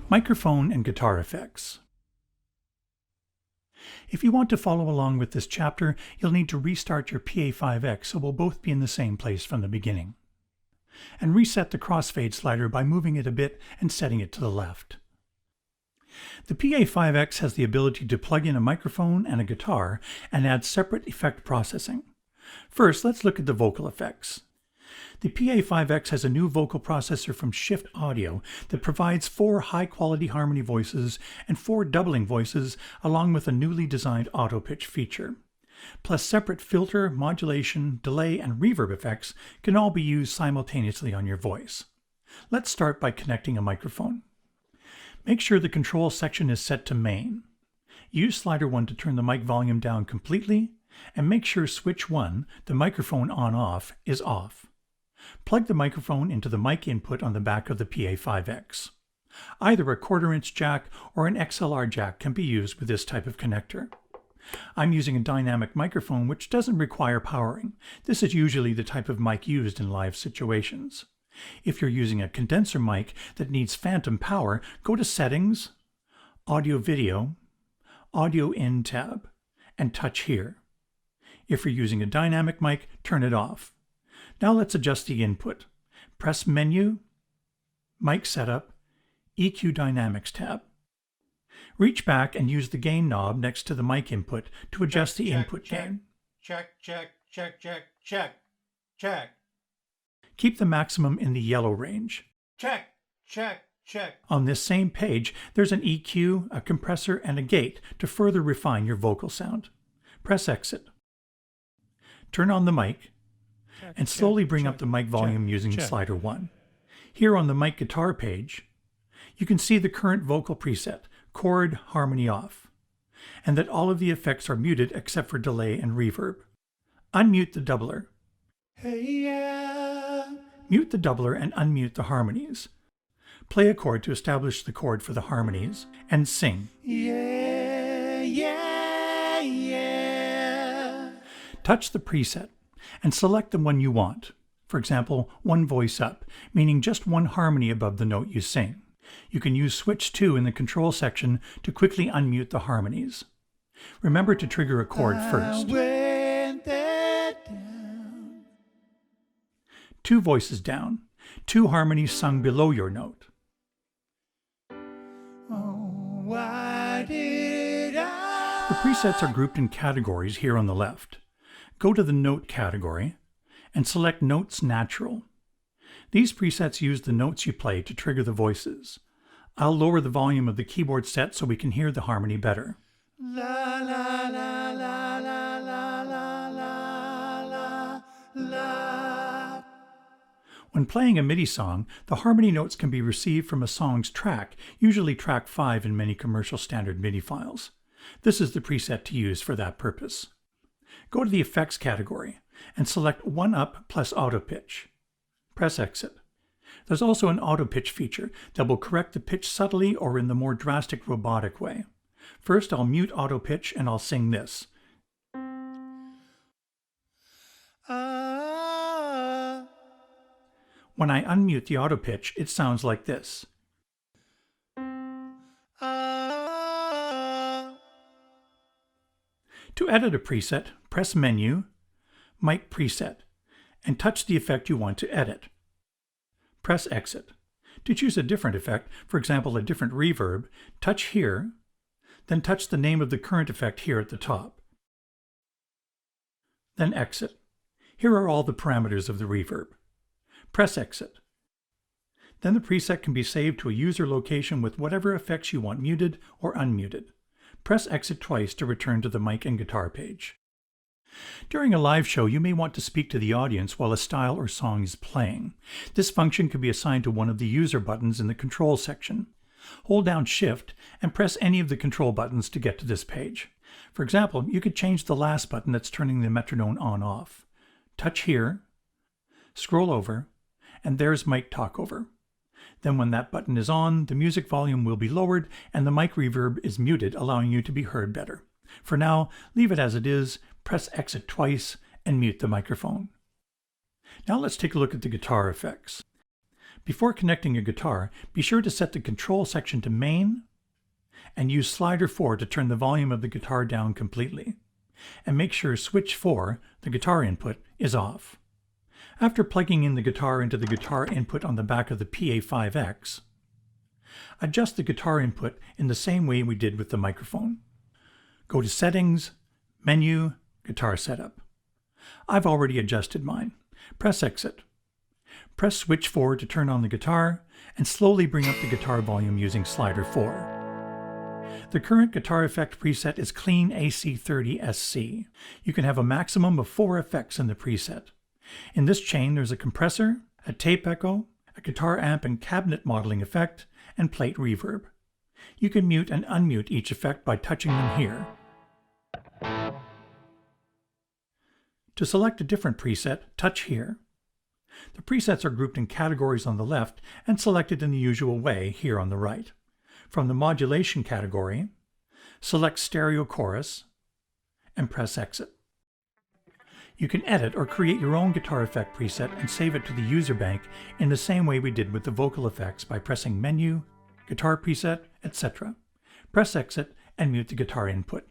Microphone and guitar effects. If you want to follow along with this chapter, you'll need to restart your Pa5X so we'll both be in the same place from the beginning. And reset the crossfade slider by moving it a bit and setting it to the left. The Pa5X has the ability to plug in a microphone and a guitar and add separate effect processing. First, let's look at the vocal effects. The Pa5X has a new vocal processor from Shift Audio that provides 4 high-quality harmony voices and 4 doubling voices along with a newly designed auto pitch feature. Plus separate filter, modulation, delay, and reverb effects can all be used simultaneously on your voice. Let's start by connecting a microphone. Make sure the control section is set to main. Use slider 1 to turn the mic volume down completely, and make sure switch 1, the microphone on-off, is off. Plug the microphone into the mic input on the back of the Pa5X. Either a 1/4-inch jack or an XLR jack can be used with this type of connector. I'm using a dynamic microphone which doesn't require powering. This is usually the type of mic used in live situations. If you're using a condenser mic that needs phantom power, go to Settings, Audio Video, Audio In tab, and touch here. If you're using a dynamic mic, turn it off. Now let's adjust the input. Press Menu, Mic Setup, EQ Dynamics tab. Reach back and use the gain knob next to the mic input to adjust the input gain. Check. Keep the maximum in the yellow range. Check. On this same page, there's an EQ, a compressor, and a gate to further refine your vocal sound. Press Exit. Turn on the mic, and slowly bring up the mic volume using slider 1. Here on the mic guitar page, you can see the current vocal preset, chord harmony off, and that all of the effects are muted except for delay and reverb. Unmute the doubler. Hey, yeah. Mute the doubler and unmute the harmonies. Play a chord to establish the chord for the harmonies, and sing. Yeah. Touch the preset and select the one you want. For example, one voice up, meaning just one harmony above the note you sing. You can use Switch 2 in the control section to quickly unmute the harmonies. Remember to trigger a chord first. 2 voices down, 2 harmonies sung below your note. Oh, why did I? The presets are grouped in categories here on the left. Go to the Note category and select Notes Natural. These presets use the notes you play to trigger the voices. I'll lower the volume of the keyboard set so we can hear the harmony better. La la la la la la la la la. When playing a MIDI song, the harmony notes can be received from a song's track, usually track 5 in many commercial standard MIDI files. This is the preset to use for that purpose. Go to the Effects category and select 1 up plus auto pitch. Press Exit. There's also an auto pitch feature that will correct the pitch subtly or in the more drastic robotic way. First, I'll mute auto pitch and I'll sing this. When I unmute the auto pitch, it sounds like this. To edit a preset, press Menu, Mic Preset, and touch the effect you want to edit. Press Exit. To choose a different effect, for example a different reverb, touch here, then touch the name of the current effect here at the top. Then Exit. Here are all the parameters of the reverb. Press Exit. Then the preset can be saved to a user location with whatever effects you want muted or unmuted. Press Exit twice to return to the mic and guitar page. During a live show, you may want to speak to the audience while a style or song is playing. This function can be assigned to one of the user buttons in the control section. Hold down Shift and press any of the control buttons to get to this page. For example, you could change the last button that's turning the metronome on-off. Touch here, scroll over, and there's Mic Talkover. Then when that button is on, the music volume will be lowered and the mic reverb is muted, allowing you to be heard better. For now, leave it as it is, press Exit twice, and mute the microphone. Now let's take a look at the guitar effects. Before connecting your guitar, be sure to set the control section to main and use slider 4 to turn the volume of the guitar down completely. And make sure switch 4, the guitar input, is off. After plugging in the guitar into the guitar input on the back of the Pa5X, adjust the guitar input in the same way we did with the microphone. Go to Settings, Menu, Guitar Setup. I've already adjusted mine. Press Exit. Press switch 4 to turn on the guitar and slowly bring up the guitar volume using slider 4. The current guitar effect preset is Clean AC30 SC. You can have a maximum of 4 effects in the preset. In this chain there's a compressor, a tape echo, a guitar amp and cabinet modeling effect, and plate reverb. You can mute and unmute each effect by touching them here. To select a different preset, touch here. The presets are grouped in categories on the left and selected in the usual way here on the right. From the modulation category, select Stereo Chorus and press Exit. You can edit or create your own guitar effect preset and save it to the user bank in the same way we did with the vocal effects by pressing Menu, Guitar Preset, etc. Press Exit and mute the guitar input.